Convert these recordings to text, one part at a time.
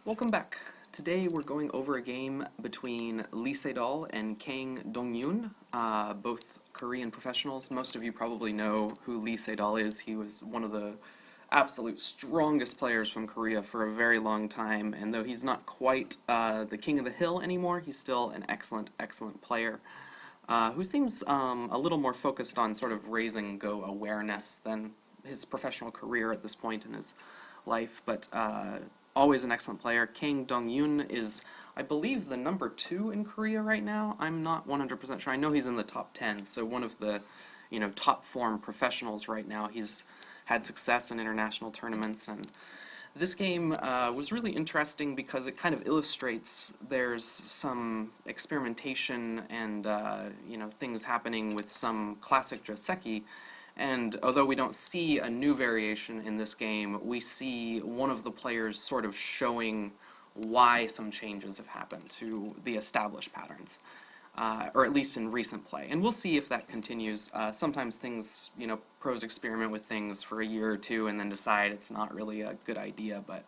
Welcome back. Today we're going over a game between Sedol and Kang Dongyun, both Korean professionals. Most of you probably know who Sedol is. He was one of the absolute strongest players from Korea for a very long time, and though he's not quite the king of the hill anymore, he's still an excellent player who seems a little more focused on sort of raising Go awareness than his professional career at this point in his life, but always an excellent player. Kang Dongyun is, I believe, the number 2 in Korea right now. I'm not 100% sure. I know he's in the top 10, so one of the, top form professionals right now. He's had success in international tournaments, and this game was really interesting because it kind of illustrates there's some experimentation and, things happening with some classic joseki. And although we don't see a new variation in this game, we see one of the players sort of showing why some changes have happened to the established patterns, or at least in recent play. And we'll see if that continues. Sometimes things, pros experiment with things for a year or two and then decide it's not really a good idea, but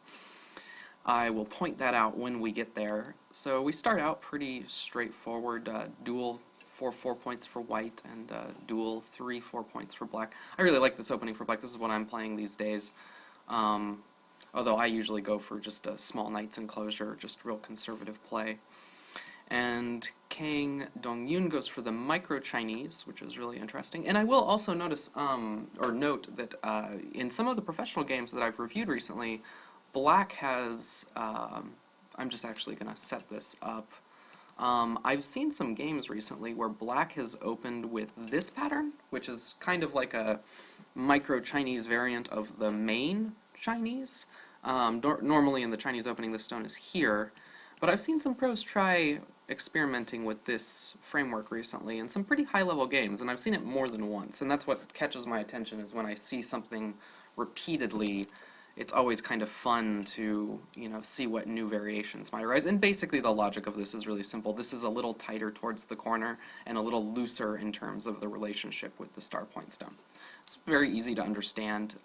I will point that out when we get there. So we start out pretty straightforward, dual 4 points for white, and dual 3 4 points for black. I really like this opening for black. This is what I'm playing these days. Although I usually go for just a small knight's enclosure, just real conservative play. And Kang Dongyun goes for the micro-Chinese, which is really interesting. And I will also notice, or note that in some of the professional games that I've reviewed recently, black has, I'm just actually going to set this up. I've seen some games recently where black has opened with this pattern, which is kind of like a micro-Chinese variant of the main Chinese. Normally in the Chinese opening, the stone is here, but I've seen some pros try experimenting with this framework recently in some pretty high-level games, and I've seen it more than once, and that's what catches my attention, is when I see something repeatedly. It's always kind of fun to, see what new variations might arise. And basically the logic of this is really simple. This is a little tighter towards the corner and a little looser in terms of the relationship with the star point stone. It's very easy to understand.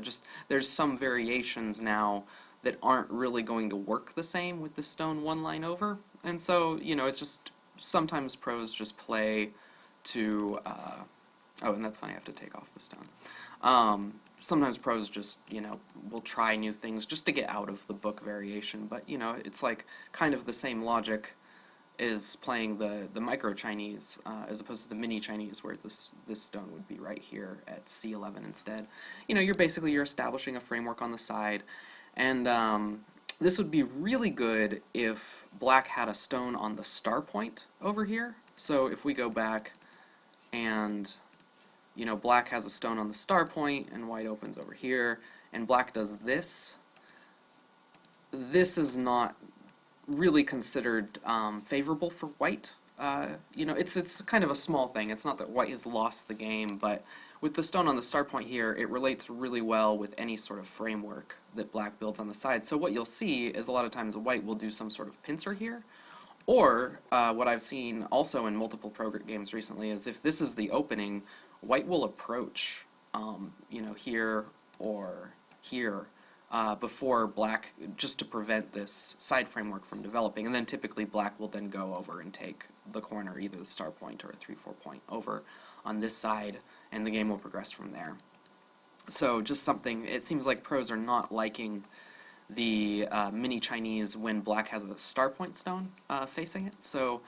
Just there's some variations now that aren't really going to work the same with the stone one line over. And so, it's just sometimes pros just play to... oh, and that's funny, I have to take off the stones. Sometimes pros just, will try new things just to get out of the book variation, but, it's like kind of the same logic as playing the micro-Chinese as opposed to the mini-Chinese, where this stone would be right here at C11 instead. You're establishing a framework on the side, and this would be really good if black had a stone on the star point over here. So if we go back and... black has a stone on the star point, and white opens over here, and black does this. This is not really considered favorable for white. It's kind of a small thing. It's not that white has lost the game, but with the stone on the star point here, it relates really well with any sort of framework that black builds on the side. So what you'll see is a lot of times white will do some sort of pincer here. Or, what I've seen also in multiple pro games recently is if this is the opening, white will approach, here or here before black, just to prevent this side framework from developing. And then typically black will then go over and take the corner, either the star point or a 3 4 point over on this side, and the game will progress from there. So just something, it seems like pros are not liking the mini-Chinese when black has a star point stone facing it. So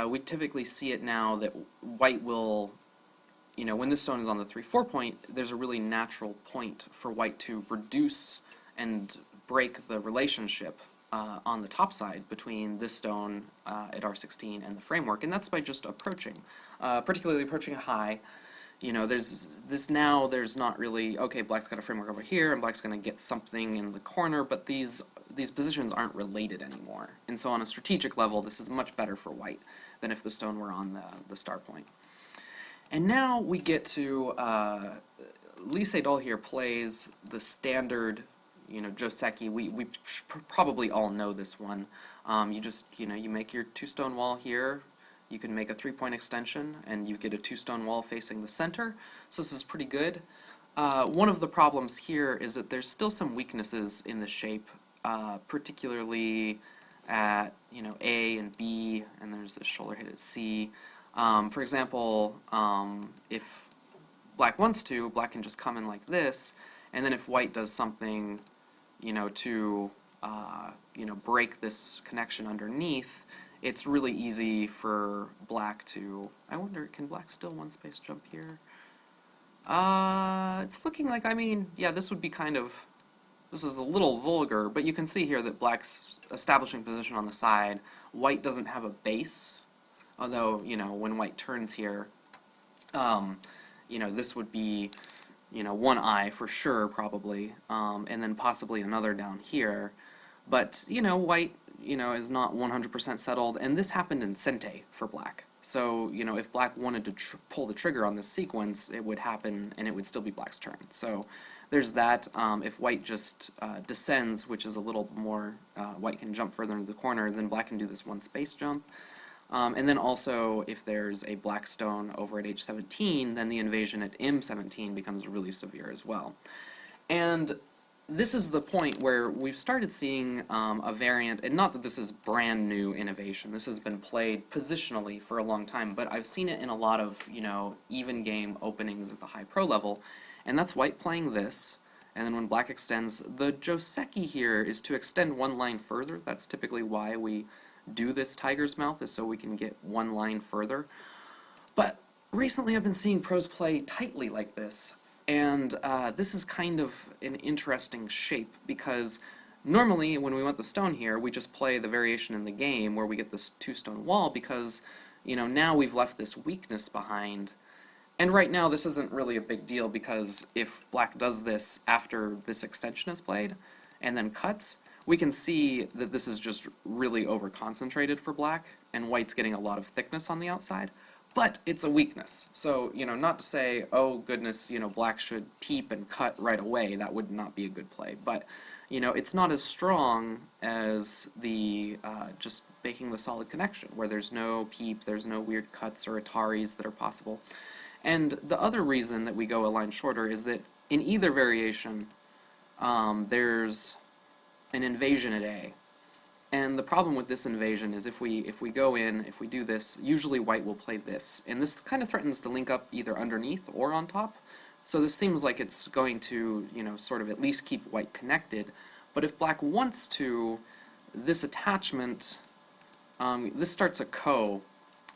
we typically see it now that white will, when this stone is on the 3 4 point, there's a really natural point for white to reduce and break the relationship on the top side between this stone at R16 and the framework, and that's by just approaching, particularly approaching high. There's not really, okay, black's got a framework over here, and black's going to get something in the corner, but these positions aren't related anymore. And so on a strategic level, this is much better for white than if the stone were on the star point. And now we get to, Sedol here plays the standard, joseki. We probably all know this one. You make your 2-stone wall here. You can make a 3-point extension, and you get a 2-stone wall facing the center. So this is pretty good. One of the problems here is that there's still some weaknesses in the shape particularly at, A and B, and there's this shoulder hit at C. For example, if black wants to, black can just come in like this, and then if white does something, to, break this connection underneath, it's really easy for black to, I wonder, can black still one space jump here? It's looking like, yeah, this would be this is a little vulgar, but you can see here that black's establishing position on the side. White doesn't have a base, although, when white turns here, this would be, one eye for sure, probably, and then possibly another down here. But, white, is not 100% settled, and this happened in Sente for black. So, if black wanted to pull the trigger on this sequence, it would happen, and it would still be black's turn. So, there's that. If white just descends, which is a little more, white can jump further into the corner, then black can do this one space jump. And then also, if there's a black stone over at H17, then the invasion at M17 becomes really severe as well. And this is the point where we've started seeing a variant, and not that this is brand new innovation, this has been played positionally for a long time, but I've seen it in a lot of, even game openings at the high pro level, and that's white playing this, and then when black extends, the joseki here is to extend one line further. That's typically why we do this tiger's mouth, is so we can get one line further. But recently I've been seeing pros play tightly like this, and this is kind of an interesting shape, because normally when we want the stone here, we just play the variation in the game where we get this two-stone wall, because, now we've left this weakness behind. And right now this isn't really a big deal, because if black does this after this extension is played, and then cuts, we can see that this is just really over-concentrated for black, and white's getting a lot of thickness on the outside. But it's a weakness. So, not to say, oh goodness, black should peep and cut right away. That would not be a good play. But, it's not as strong as the just making the solid connection, where there's no peep, there's no weird cuts or ataris that are possible. And the other reason that we go a line shorter is that in either variation, there's an invasion at A. And the problem with this invasion is if we go in, if we do this, usually white will play this. And this kind of threatens to link up either underneath or on top. So this seems like it's going to, sort of at least keep white connected. But if black wants to, this attachment, this starts a ko.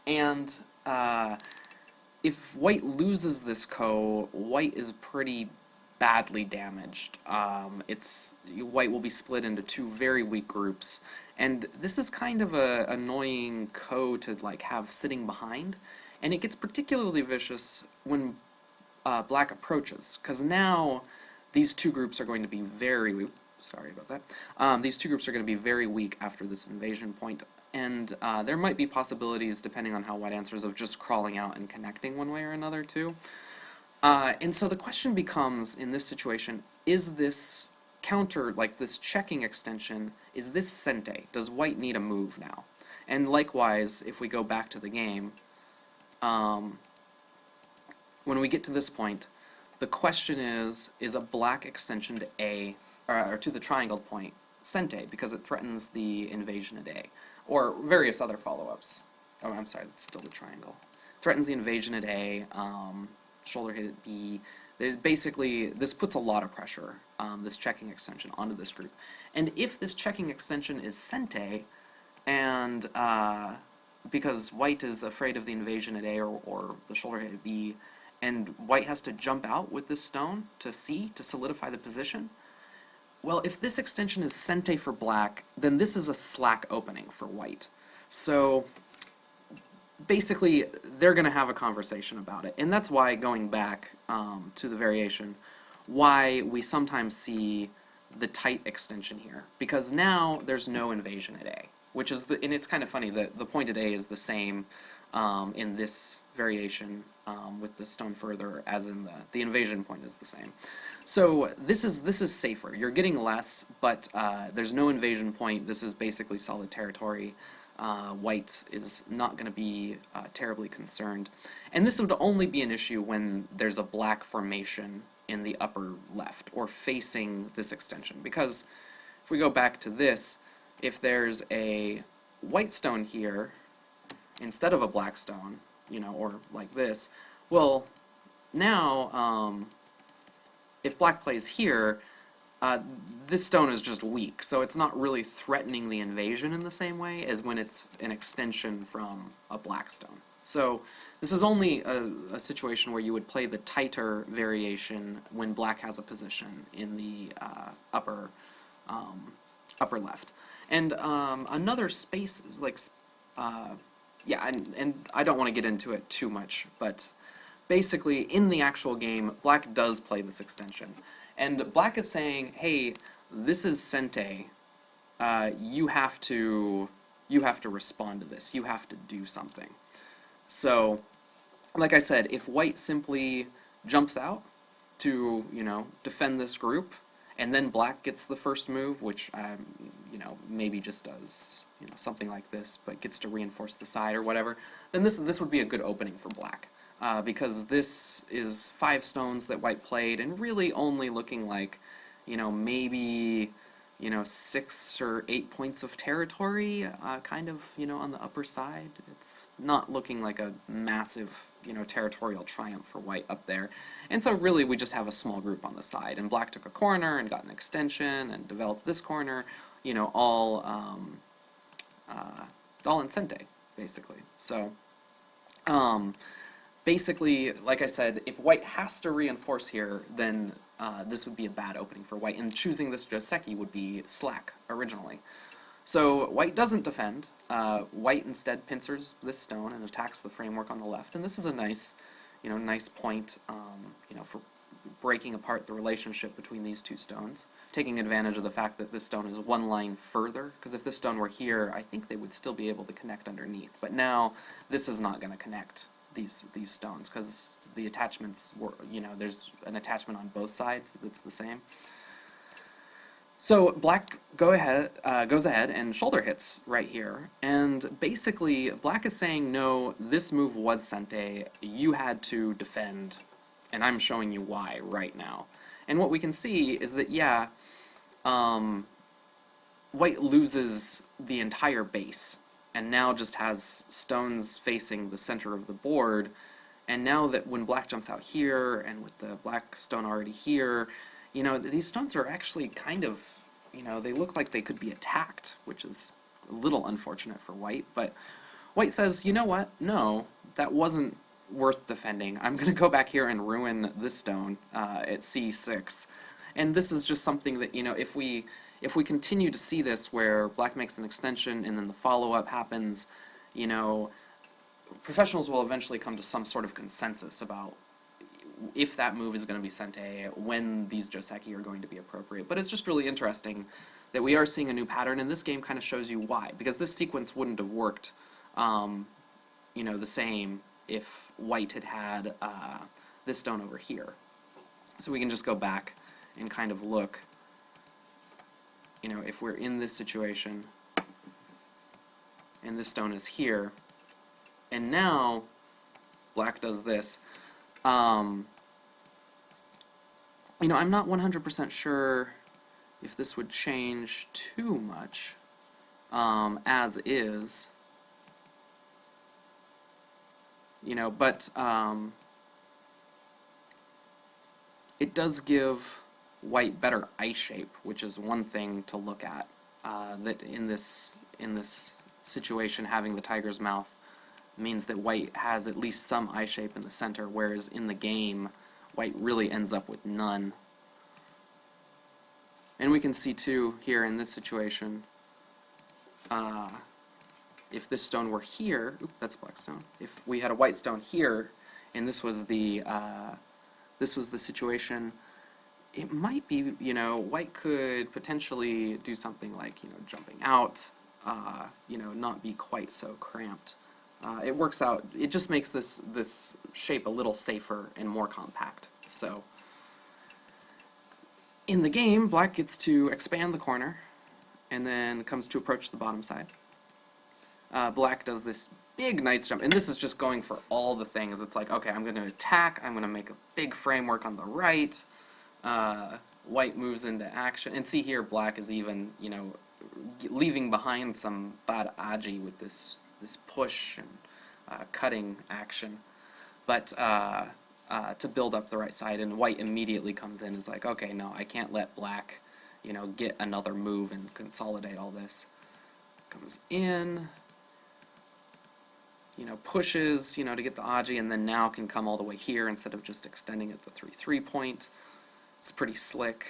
And if white loses this ko, white is pretty badly damaged. White will be split into two very weak groups, and this is kind of a annoying ko to have sitting behind, and it gets particularly vicious when black approaches, because now these two groups are going to be very weak. Sorry about that. These two groups are going to be very weak after this invasion point, and there might be possibilities, depending on how white answers, of just crawling out and connecting one way or another too. And so the question becomes, in this situation, is this counter, this checking extension, is this sente? Does white need a move now? And likewise, if we go back to the game, when we get to this point, the question is a black extension to A, or to the triangled point, sente, because it threatens the invasion at A, or various other follow-ups. Oh, I'm sorry, that's still the triangle. Threatens the invasion at A, shoulder hit at B. There's basically, this puts a lot of pressure, this checking extension, onto this group. And if this checking extension is sente, and because white is afraid of the invasion at A or the shoulder hit at B, and white has to jump out with this stone to C to solidify the position, well, if this extension is sente for black, then this is a slack opening for white. So basically, they're going to have a conversation about it. And that's why, going back to the variation, why we sometimes see the tight extension here. Because now there's no invasion at A. Which is, and it's kind of funny that the point at A is the same in this variation with the stone further as in the invasion point is the same. So this is safer. You're getting less, but there's no invasion point. This is basically solid territory. White is not going to be terribly concerned. And this would only be an issue when there's a black formation in the upper left, or facing this extension, because if we go back to this, if there's a white stone here instead of a black stone, or like this, well, now, if black plays here, this stone is just weak, so it's not really threatening the invasion in the same way as when it's an extension from a black stone. So this is only a situation where you would play the tighter variation when black has a position in the upper left. And another space is like, yeah, and I don't want to get into it too much, but basically in the actual game, black does play this extension. And black is saying, hey, this is Sente. You have to respond to this. You have to do something. So, like I said, if white simply jumps out to, defend this group, and then black gets the first move, which, maybe just does, something like this, but gets to reinforce the side or whatever, then this would be a good opening for black. Because this is 5 stones that white played, and really only looking like, maybe, 6 or 8 points of territory, kind of, on the upper side. It's not looking like a massive, territorial triumph for white up there. And so really we just have a small group on the side, and black took a corner and got an extension and developed this corner, all in Sente, basically. So, basically, like I said, if white has to reinforce here, then this would be a bad opening for white, and choosing this joseki would be slack, originally. So white doesn't defend. White instead pincers this stone and attacks the framework on the left, and this is a nice, nice point, for breaking apart the relationship between these two stones, taking advantage of the fact that this stone is one line further, because if this stone were here, I think they would still be able to connect underneath, but now this is not going to connect these stones, because the attachments were, there's an attachment on both sides that's the same. So black goes ahead and shoulder hits right here, and basically black is saying, no, this move was Sente, you had to defend, and I'm showing you why right now. And what we can see is that, yeah, white loses the entire base, and now just has stones facing the center of the board, and now that when black jumps out here, and with the black stone already here, these stones are actually kind of, they look like they could be attacked, which is a little unfortunate for white, but white says, you know what, no, that wasn't worth defending. I'm going to go back here and ruin this stone at c6, and this is just something that, if we continue to see this where black makes an extension and then the follow-up happens, professionals will eventually come to some sort of consensus about if that move is going to be Sente, when these joseki are going to be appropriate. But it's just really interesting that we are seeing a new pattern, and this game kind of shows you why. Because this sequence wouldn't have worked, the same if white had this stone over here. So we can just go back and kind of look, if we're in this situation, and this stone is here, and now black does this. I'm not 100% sure if this would change too much as is, but it does give white better eye shape, which is one thing to look at. That in this situation, having the tiger's mouth means that white has at least some eye shape in the center, whereas in the game, white really ends up with none. And we can see too here in this situation, if this stone were here, that's a black stone. If we had a white stone here, and this was the situation, it might be, white could potentially do something like, jumping out, not be quite so cramped. It works out, it just makes this shape a little safer and more compact. So, in the game, black gets to expand the corner, and then comes to approach the bottom side. Black does this big knight's jump, and this is just going for all the things. It's like, okay, I'm going to attack, I'm going to make a big framework on the right, white moves into action. And see here, black is even, leaving behind some bad aji with this push and cutting action. But to build up the right side, and white immediately comes in and is like, okay, no, I can't let black, get another move and consolidate all this. Comes in, pushes, to get the aji, and then now can come all the way here instead of just extending at the 3-3 point. It's pretty slick.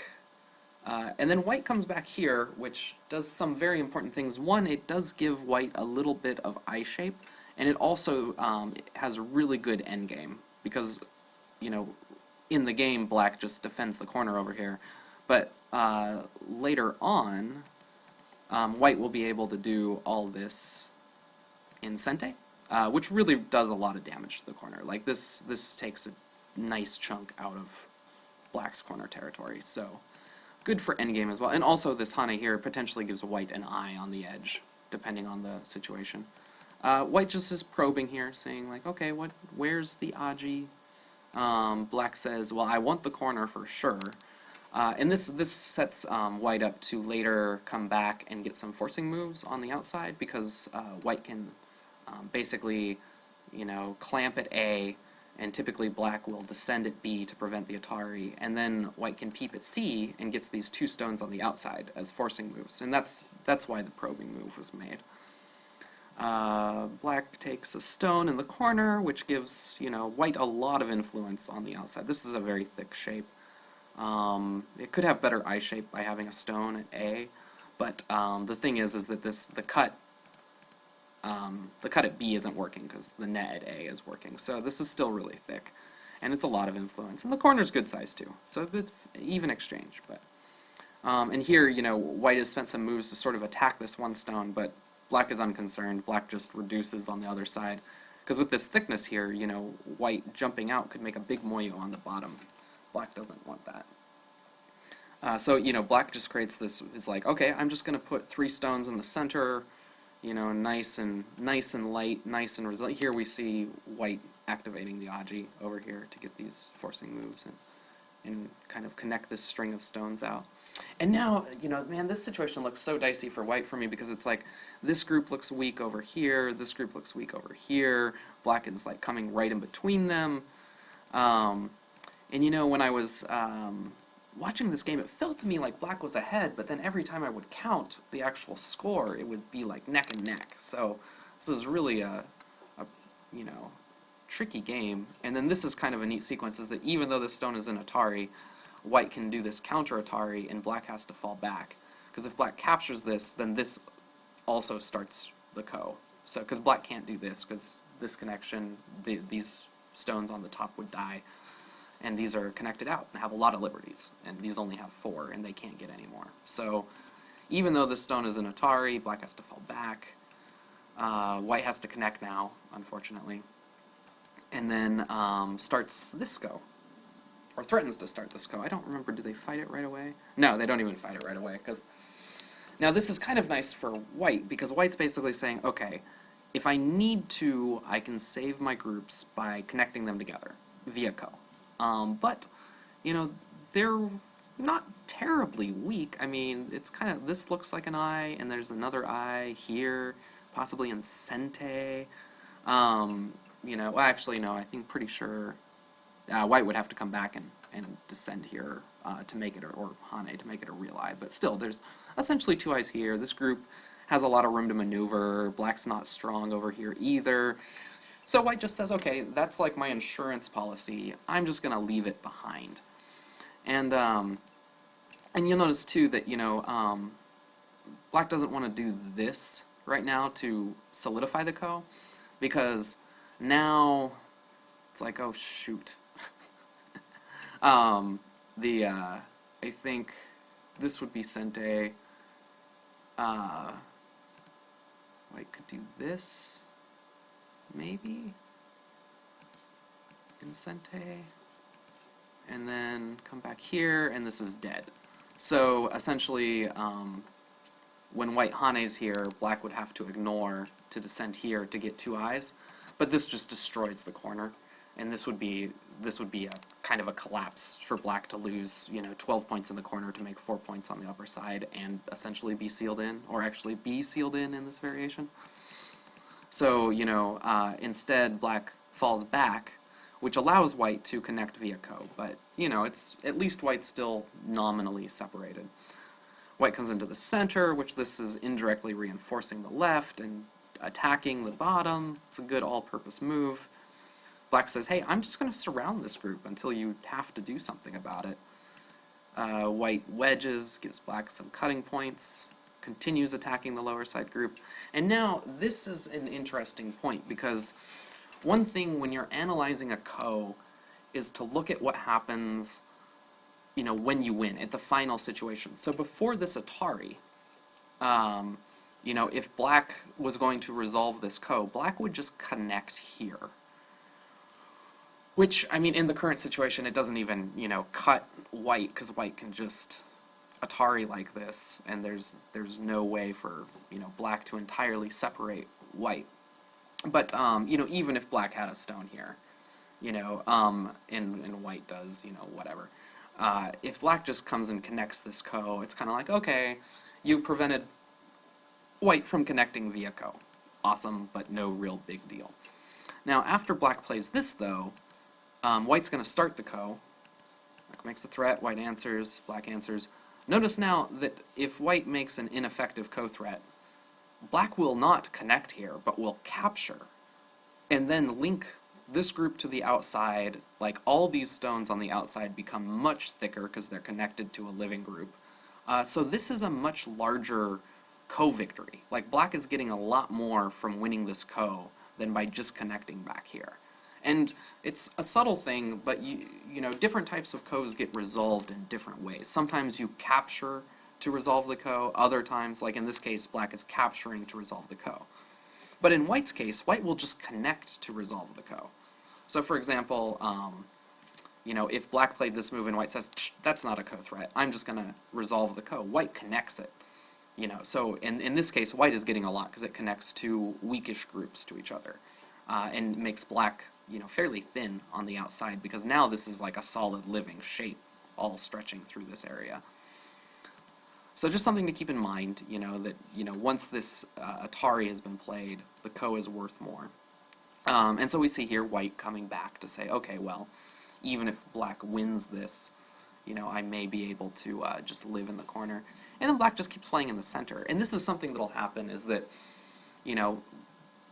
And then white comes back here, which does some very important things. One, it does give white a little bit of eye shape, and it also has a really good endgame, because, in the game, black just defends the corner over here. But later on, white will be able to do all this in Sente, which really does a lot of damage to the corner. Like, this takes a nice chunk out of black's corner territory, so good for endgame as well. And also this Hane here potentially gives white an eye on the edge, depending on the situation. White just is probing here, saying like, okay, where's the aji? Black says, well, I want the corner for sure. And this sets white up to later come back and get some forcing moves on the outside, because white can basically, clamp at A, and typically black will descend at B to prevent the Atari, and then white can peep at C and gets these 2 stones on the outside as forcing moves, and that's why the probing move was made. Black takes a stone in the corner, which gives, white a lot of influence on the outside. This is a very thick shape. It could have better eye shape by having a stone at A, but the thing is that the cut at B isn't working because the net at A is working. So this is still really thick, and it's a lot of influence. And the corner's good size too, so it's even exchange. But and here, white has spent some moves to sort of attack this one stone, but black is unconcerned. Black just reduces on the other side, because with this thickness here, white jumping out could make a big moyo on the bottom. Black doesn't want that. So black just creates this. Is like, okay, I'm just going to put 3 stones in the center. Nice and light, nice and resilient. Here we see white activating the aji over here to get these forcing moves and kind of connect this string of stones out. And now, man, this situation looks so dicey for white for me, because it's like this group looks weak over here, this group looks weak over here, black is like coming right in between them. And when I was watching this game, it felt to me like black was ahead, but then every time I would count the actual score, it would be like neck and neck. So this is really a tricky game. And then this is kind of a neat sequence, is that even though this stone is in Atari, white can do this counter Atari, and black has to fall back. Because if black captures this, then this also starts the ko. So, because black can't do this, because this connection, these stones on the top would die. And these are connected out and have a lot of liberties, and these only have 4, and they can't get any more. So even though this stone is an Atari, black has to fall back. White has to connect now, unfortunately. And then starts this go, or threatens to start this go. I don't remember, do they fight it right away? No, they don't even fight it right away, because now this is kind of nice for white, because white's basically saying, okay, if I need to, I can save my groups by connecting them together via ko. But, they're not terribly weak. I mean, it's kind of, this looks like an eye, and there's another eye here, possibly in Sente. Well, actually, no, I think pretty sure white would have to come back and descend here to make it, or Hane to make it a real eye. But still, there's essentially 2 eyes here. This group has a lot of room to maneuver. Black's not strong over here either. So white just says, okay, that's like my insurance policy. I'm just going to leave it behind. And you'll notice too that, black doesn't want to do this right now to solidify the ko, because now it's like, oh shoot. I think this would be Sente. White could do this. Maybe in Sente, and then come back here, and this is dead. So essentially, when white Hane's here, black would have to ignore to descend here to get 2 eyes, but this just destroys the corner, and this would be a kind of a collapse for black to lose, 12 points in the corner to make 4 points on the upper side and essentially be sealed in, or actually be sealed in this variation. So, instead black falls back, which allows white to connect via ko, but, it's at least white's still nominally separated. White comes into the center, which this is indirectly reinforcing the left and attacking the bottom. It's a good all-purpose move. Black says, hey, I'm just going to surround this group until you have to do something about it. White wedges, gives black some cutting points, continues attacking the lower side group. And now, this is an interesting point, because one thing when you're analyzing a ko is to look at what happens when you win, at the final situation. So before this Atari, if black was going to resolve this ko, black would just connect here. Which, in the current situation, it doesn't even, cut white, because white can just Atari like this, and there's no way for, black to entirely separate white. But, even if black had a stone here, and white does, whatever. If black just comes and connects this ko, it's kind of like, okay, you prevented white from connecting via ko. Awesome, but no real big deal. Now, after black plays this, though, white's going to start the ko. Black makes a threat, white answers, black answers. Notice now that if white makes an ineffective ko threat, black will not connect here, but will capture, and then link this group to the outside. Like, all these stones on the outside become much thicker because they're connected to a living group. So this is a much larger ko victory. Like, black is getting a lot more from winning this ko than by just connecting back here. And it's a subtle thing, but different types of kos get resolved in different ways. Sometimes you capture to resolve the ko, other times, like in this case, black is capturing to resolve the ko. But in white's case, white will just connect to resolve the ko. So for example, if black played this move and white says, that's not a ko threat, I'm just going to resolve the ko, white connects it. So in this case, white is getting a lot because it connects two weakish groups to each other, and makes black fairly thin on the outside, because now this is like a solid living shape all stretching through this area. So just something to keep in mind, that once this Atari has been played, the ko is worth more. And so we see here white coming back to say, okay, well, even if black wins this, I may be able to just live in the corner. And then black just keeps playing in the center. And this is something that'll happen, is that,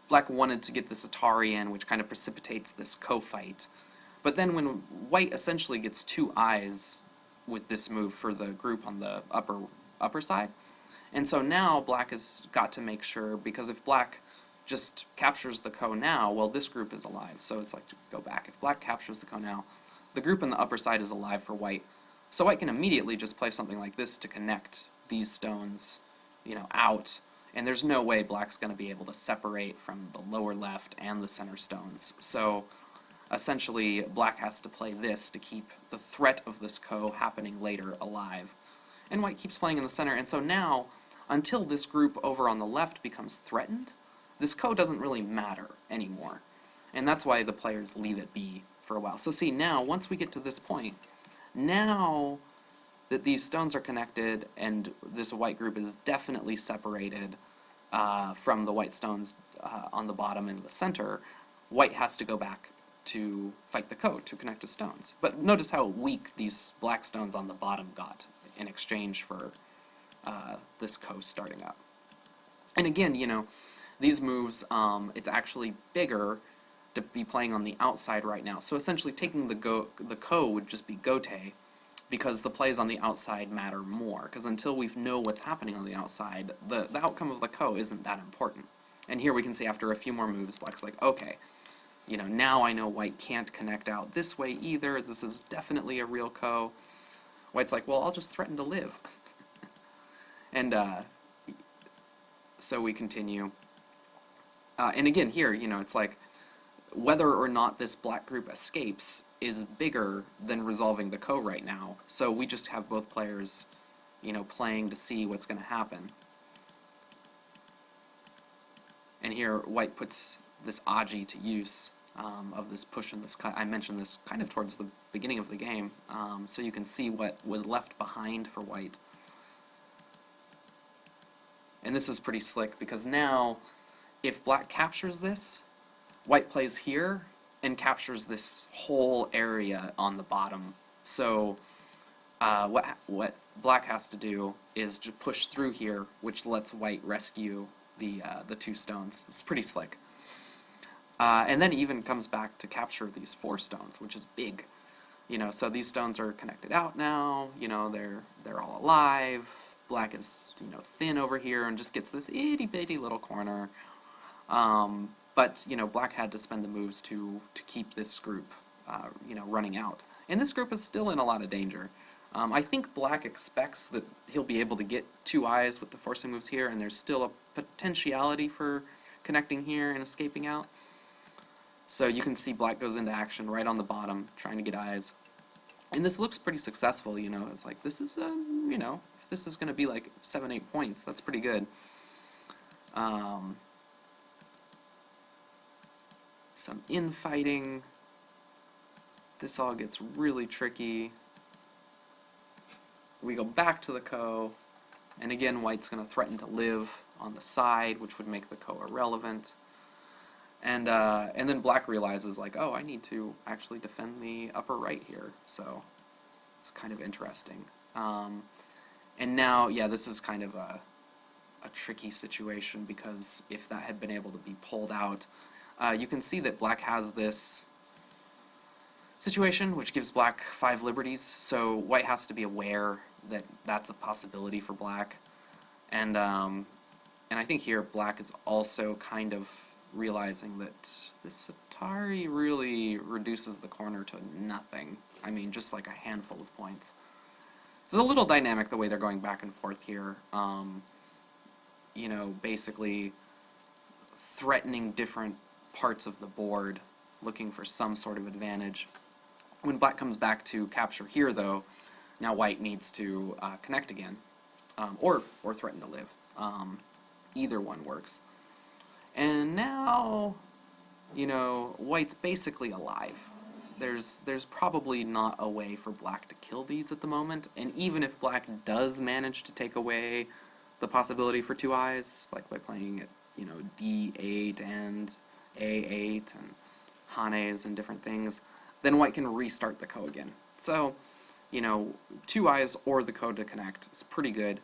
black wanted to get this Atari in, which kind of precipitates this ko fight. But then when white essentially gets two eyes with this move for the group on the upper side, and so now black has got to make sure, because if black just captures the ko now, well, this group is alive. So it's like, to go back. If black captures the ko now, the group on the upper side is alive for white. So white can immediately just play something like this to connect these stones, out. And there's no way black's going to be able to separate from the lower left and the center stones. So essentially, black has to play this to keep the threat of this ko happening later alive. And white keeps playing in the center, and so now, until this group over on the left becomes threatened, this ko doesn't really matter anymore. And that's why the players leave it be for a while. So see, now, once we get to this point, now that these stones are connected and this white group is definitely separated from the white stones on the bottom and the center, white has to go back to fight the ko, to connect to stones. But notice how weak these black stones on the bottom got in exchange for this ko starting up. And again, these moves, it's actually bigger to be playing on the outside right now. So essentially taking the ko would just be gote, because the plays on the outside matter more. Because until we know what's happening on the outside, the outcome of the ko isn't that important. And here we can see after a few more moves, black's like, okay, now I know white can't connect out this way either. This is definitely a real ko. White's like, well, I'll just threaten to live. And so we continue. And again, here, it's like, whether or not this black group escapes is bigger than resolving the ko right now. So we just have both players, playing to see what's going to happen. And here, white puts this aji to use of this push and this cut. I mentioned this kind of towards the beginning of the game, so you can see what was left behind for white. And this is pretty slick, because now, if black captures this, white plays here and captures this whole area on the bottom. So what black has to do is just push through here, which lets white rescue the 2 stones. It's pretty slick. And then even comes back to capture these 4 stones, which is big. You know, so these stones are connected out now. You know, they're all alive. Black is, you know, thin over here and just gets this itty bitty little corner. But you know, black had to spend the moves to keep this group, you know, running out. And this group is still in a lot of danger. I think black expects that he'll be able to get 2 eyes with the forcing moves here, and there's still a potentiality for connecting here and escaping out. So you can see black goes into action right on the bottom, trying to get eyes. And this looks pretty successful, you know. It's like, this is, you know, if this is going to be like 7-8 points, that's pretty good. Some infighting. This all gets really tricky. We go back to the Ko, and again white's going to threaten to live on the side, which would make the Ko irrelevant. And then black realizes, like, oh, I need to actually defend the upper right here, so it's kind of interesting. And now, yeah, this is kind of a tricky situation, because if that had been able to be pulled out, you can see that black has this situation, which gives black 5 liberties, so white has to be aware that that's a possibility for black. And I think here black is also kind of realizing that this Atari really reduces the corner to nothing. I mean, just like a handful of points. It's a little dynamic the way they're going back and forth here. You know, basically threatening different parts of the board, looking for some sort of advantage. When black comes back to capture here, though, now white needs to connect again, or threaten to live. Either one works. And now, you know, white's basically alive. There's probably not a way for black to kill these at the moment, and even if black does manage to take away the possibility for 2 eyes, like by playing it, you know, D8 and A8 and Hanes and different things, then white can restart the Ko again. So, you know, 2 eyes or the Ko to connect is pretty good.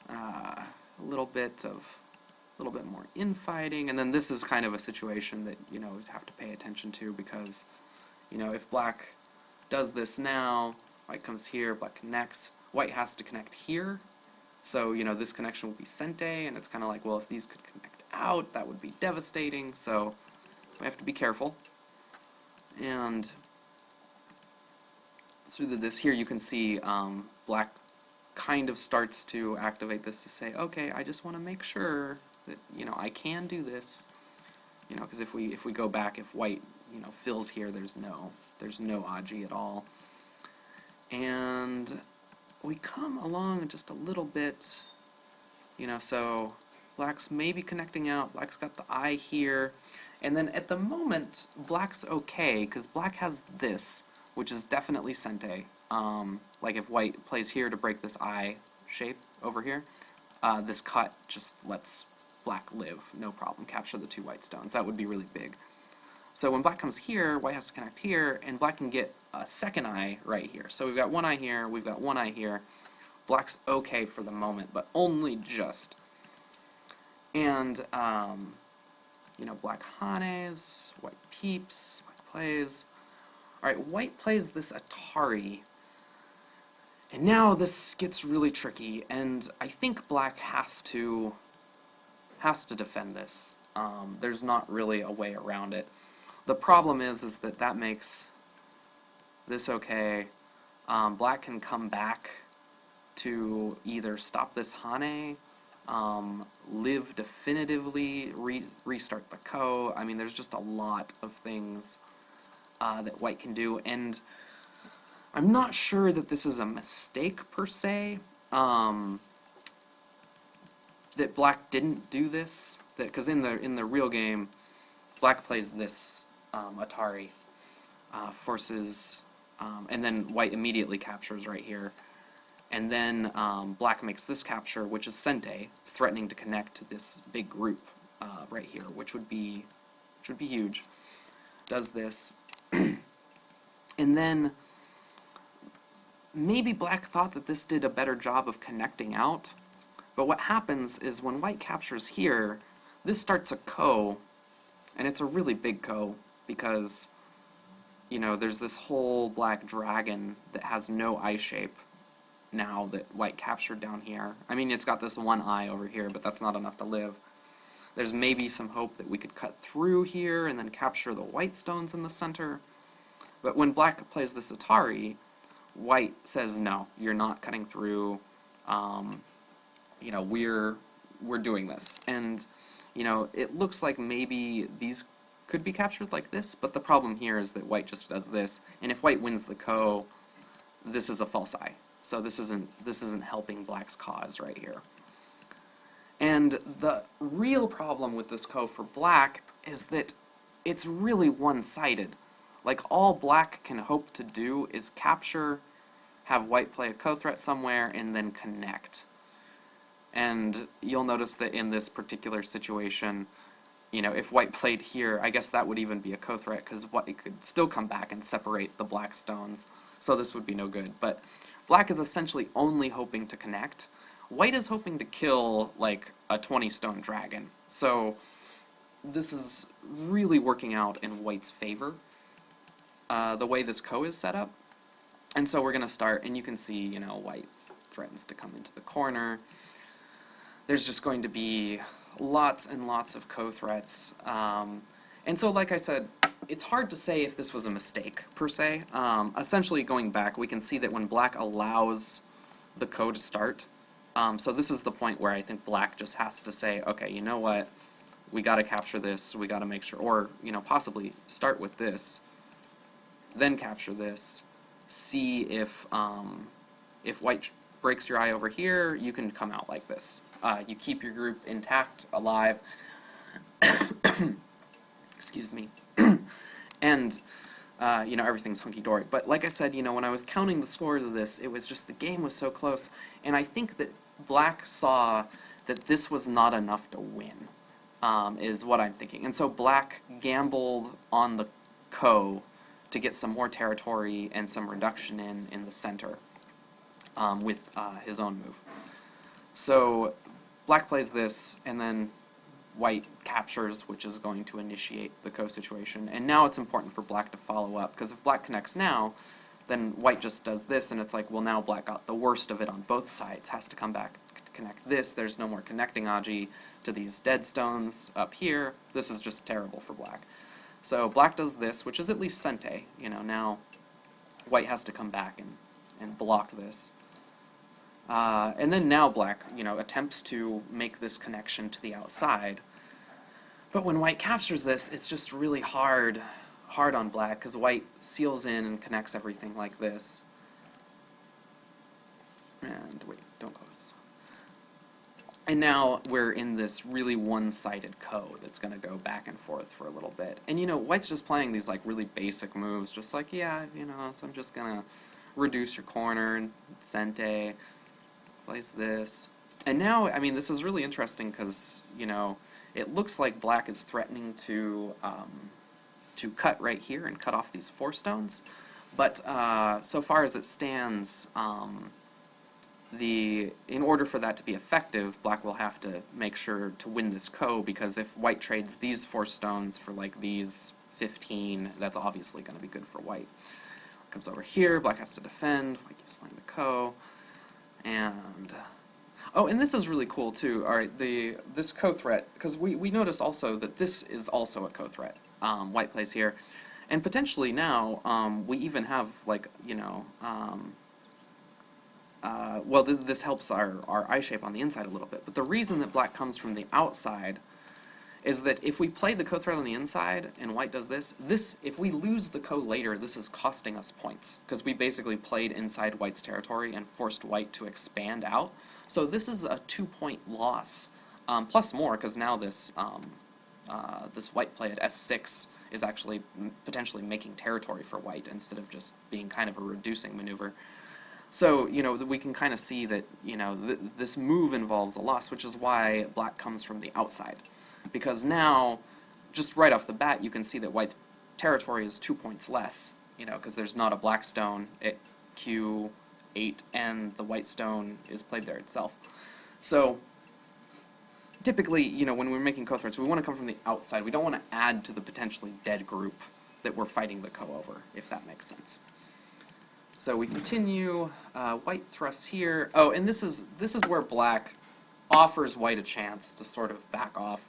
A little bit more infighting, and then this is kind of a situation that, you know, you have to pay attention to, because, you know, if black does this now, white comes here, black connects, white has to connect here, so, you know, this connection will be sente, and it's kind of like, well, if these could connect out, that would be devastating, so we have to be careful. And through this here, you can see black kind of starts to activate this to say, okay, I just want to make sure that, you know, I can do this, you know, because if we go back, if white, you know, fills here, there's no Aji at all. And we come along just a little bit, you know, so black's maybe connecting out, black's got the eye here, and then at the moment, black's okay, because black has this, which is definitely sente. Like if white plays here to break this eye shape over here, this cut just lets black live, no problem, capture the 2 white stones. That would be really big. So when black comes here, white has to connect here, and black can get a second eye right here. So we've got 1 eye here, we've got 1 eye here. Black's okay for the moment, but only just. And, you know, black Hanes, white peeps, white plays. Alright, white plays this Atari. And now this gets really tricky, and I think black has to defend this. There's not really a way around it. The problem is that makes this okay. Black can come back to either stop this Hane, live definitively, restart the Ko. I mean, there's just a lot of things that white can do, and I'm not sure that this is a mistake per se, that black didn't do this, because in the real game, black plays this Atari, forces, and then white immediately captures right here. And then black makes this capture, which is Sente. It's threatening to connect to this big group right here, which would be huge. Does this. And then maybe black thought that this did a better job of connecting out, but what happens is when white captures here, this starts a ko, and it's a really big ko, because, you know, there's this whole black dragon that has no eye shape now that white captured down here. I mean, it's got this one eye over here, but that's not enough to live. There's maybe some hope that we could cut through here and then capture the white stones in the center. But when black plays this Atari, white says, no, you're not cutting through. You know, we're doing this. And, you know, it looks like maybe these could be captured like this, but the problem here is that white just does this. And if white wins the ko, this is a false eye. So this isn't helping black's cause right here. And the real problem with this ko for black is that it's really one-sided. Like, all black can hope to do is capture, have white play a ko threat somewhere, and then connect. And you'll notice that in this particular situation, you know, if white played here, I guess that would even be a ko threat, because white could still come back and separate the black stones. So this would be no good. But black is essentially only hoping to connect. White is hoping to kill, like, a 20-stone dragon. So this is really working out in white's favor, the way this ko is set up. And so we're going to start, and you can see, you know, white threatens to come into the corner. There's just going to be lots and lots of ko threats. And so, like I said, it's hard to say if this was a mistake, per se. Essentially, going back, we can see that when black allows the ko to start, so this is the point where I think black just has to say, okay, you know what, we got to capture this, we got to make sure, or, you know, possibly start with this, then capture this, see if white breaks your eye over here, you can come out like this. You keep your group intact, alive, excuse me, and, you know, everything's hunky-dory. But like I said, you know, when I was counting the scores of this, it was just the game was so close, and I think that black saw that this was not enough to win, is what I'm thinking. And so black gambled on the ko to get some more territory and some reduction in the center with his own move. So black plays this, and then white captures, which is going to initiate the ko situation. And now it's important for black to follow up, because if black connects now, then white just does this, and it's like, well, now black got the worst of it on both sides, has to come back to connect this. There's no more connecting Aji to these dead stones up here. This is just terrible for black. So black does this, which is at least Sente. You know, now white has to come back and block this. And then now black, you know, attempts to make this connection to the outside. But when white captures this, it's just really hard on black, because white seals in and connects everything like this. And wait, don't close. And now we're in this really one-sided ko that's going to go back and forth for a little bit. And, you know, white's just playing these, like, really basic moves, just like, yeah, you know, so I'm just going to reduce your corner, and Sente plays this. And now, I mean, this is really interesting because, you know, it looks like black is threatening to cut right here and cut off these 4 stones. But so far as it stands, in order for that to be effective, black will have to make sure to win this ko, because if white trades these 4 stones for, like, these 15, that's obviously going to be good for white. Comes over here, black has to defend, white keeps playing the ko, and... Oh, and this is really cool, too. Alright, this ko threat, because we notice also that this is also a ko threat. White plays here. And potentially now, we even have, like, you know, well, this helps our eye shape on the inside a little bit. But the reason that black comes from the outside is that if we play the ko threat on the inside and white does this, if we lose the ko later, this is costing us points, because we basically played inside white's territory and forced white to expand out. So this is a 2-point loss, plus more, because now this white play at S6 is actually potentially making territory for white instead of just being kind of a reducing maneuver. So, we can kind of see that, this move involves a loss, which is why black comes from the outside. Because now, just right off the bat, you can see that white's territory is 2 points less, because there's not a black stone at Q8, and the white stone is played there itself. So, typically, when we're making co-threats, we want to come from the outside. We don't want to add to the potentially dead group that we're fighting the ko over, if that makes sense. So we continue, white thrusts here. Oh, and this is where black offers white a chance to sort of back off.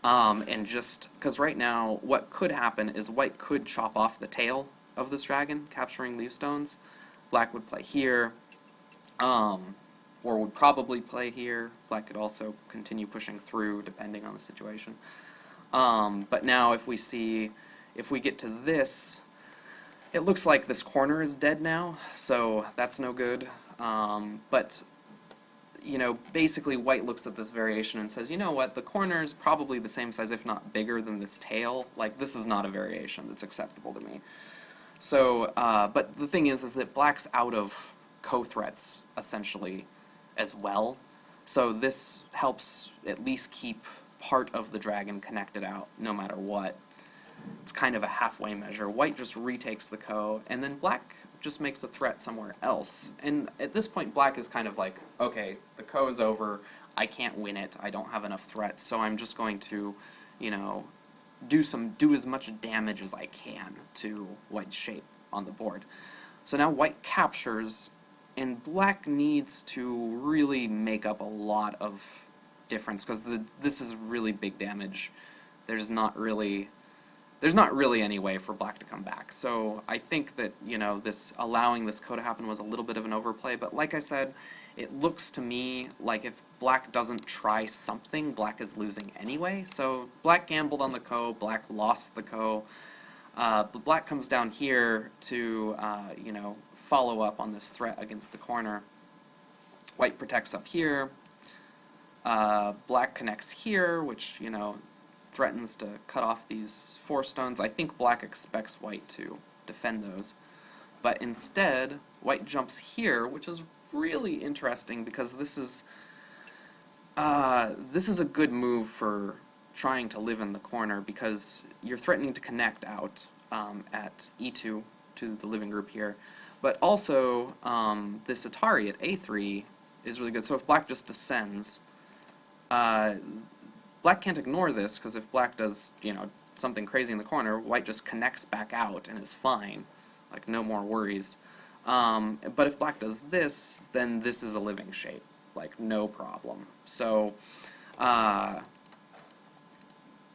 And just, because right now, what could happen is white could chop off the tail of this dragon, capturing these stones. Black would play here, or would probably play here. Black could also continue pushing through, depending on the situation. But now if we get to this, it looks like this corner is dead now, so that's no good. But, basically white looks at this variation and says, you know what, the corner is probably the same size, if not bigger, than this tail. Like, this is not a variation that's acceptable to me. So, but the thing is that black's out of co-threats, essentially, as well. So this helps at least keep part of the dragon connected out, no matter what. It's kind of a halfway measure. White just retakes the ko, and then black just makes a threat somewhere else. And at this point, black is kind of like, okay, the ko is over, I can't win it, I don't have enough threats, so I'm just going to, do as much damage as I can to white's shape on the board. So now white captures, and black needs to really make up a lot of difference, because this is really big damage. There's not really any way for black to come back. So I think that, this allowing this ko to happen was a little bit of an overplay, but like I said, it looks to me like if black doesn't try something, black is losing anyway. So black gambled on the ko, black lost the ko. But black comes down here to, follow up on this threat against the corner. White protects up here. Black connects here, which, threatens to cut off these 4 stones. I think black expects white to defend those. But instead, white jumps here, which is really interesting because this is a good move for trying to live in the corner, because you're threatening to connect out at E2 to the living group here. But also, this Atari at A3 is really good. So if black just descends, black can't ignore this, because if black does, something crazy in the corner, white just connects back out and is fine. Like, no more worries. But if black does this, then this is a living shape. Like, no problem. So,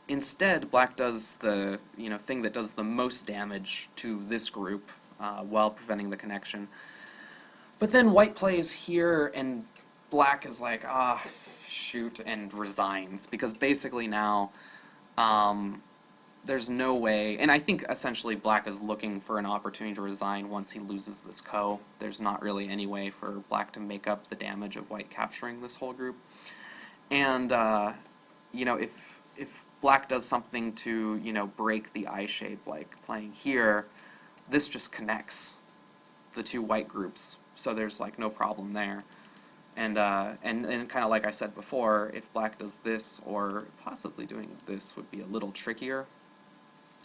instead, black does the, thing that does the most damage to this group, while preventing the connection. But then white plays here, and black is like, shoot, and resigns, because basically now there's no way, and I think essentially black is looking for an opportunity to resign once he loses this ko. There's not really any way for black to make up the damage of white capturing this whole group. And if black does something to break the eye shape, like playing here, this just connects the 2 white groups, so there's like no problem there. And kind of like I said before, if black does this, or possibly doing this would be a little trickier.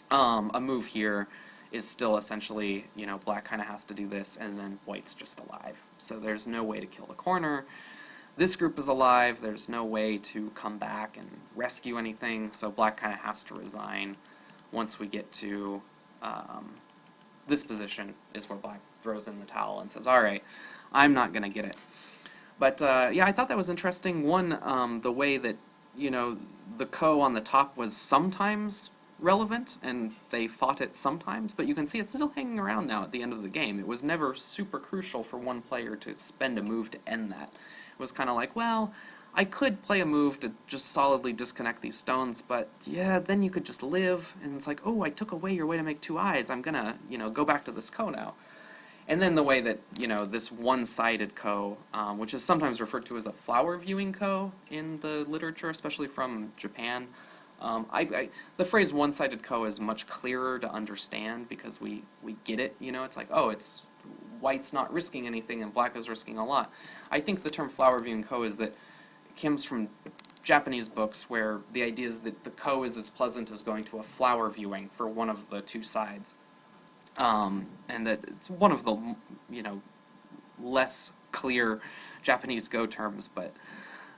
A move here is still essentially, black kind of has to do this, and then white's just alive. So there's no way to kill the corner. This group is alive, there's no way to come back and rescue anything, so black kind of has to resign. Once we get to this position is where black throws in the towel and says, alright, I'm not going to get it. But, yeah, I thought that was interesting. One, the way that, the ko on the top was sometimes relevant, and they fought it sometimes, but you can see it's still hanging around now at the end of the game. It was never super crucial for one player to spend a move to end that. It was kind of like, well, I could play a move to just solidly disconnect these stones, but, yeah, then you could just live, and it's like, oh, I took away your way to make 2 eyes, I'm gonna, go back to this ko now. And then the way that, this one-sided ko, which is sometimes referred to as a flower viewing ko in the literature, especially from Japan, The phrase one-sided ko is much clearer to understand because we get it, it's like, oh, it's white's not risking anything and black is risking a lot. I think the term flower viewing ko is that it comes from Japanese books where the idea is that the ko is as pleasant as going to a flower viewing for one of the two sides. And that it's one of the, less clear Japanese go terms, but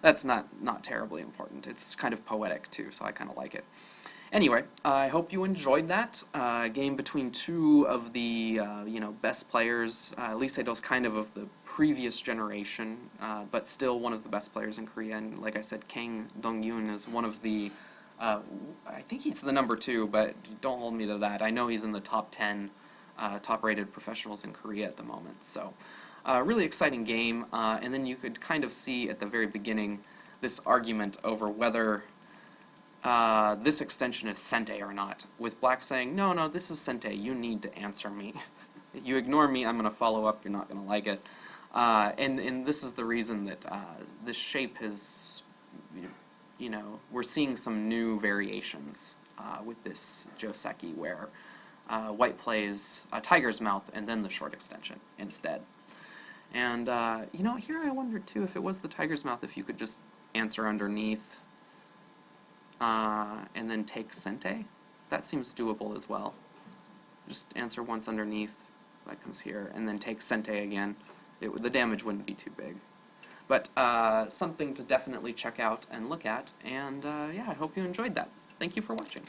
that's not terribly important. It's kind of poetic too, so I kind of like it. Anyway, I hope you enjoyed that game between two of the best players. Lee Sedol's kind of the previous generation, but still one of the best players in Korea. And like I said, Kang Dongyun is one of the. I think he's the number 2, but don't hold me to that. I know he's in the top 10 top-rated professionals in Korea at the moment. So, really exciting game. And then you could kind of see at the very beginning this argument over whether this extension is sente or not, with black saying, no, this is sente, you need to answer me. You ignore me, I'm going to follow up, you're not going to like it. And this is the reason that this shape has, we're seeing some new variations with this joseki, where white plays a tiger's mouth and then the short extension instead. And, here I wondered too, if it was the tiger's mouth, if you could just answer underneath and then take sente. That seems doable as well. Just answer once underneath, that comes here, and then take sente again. The damage wouldn't be too big. But something to definitely check out and look at, and yeah, I hope you enjoyed that. Thank you for watching.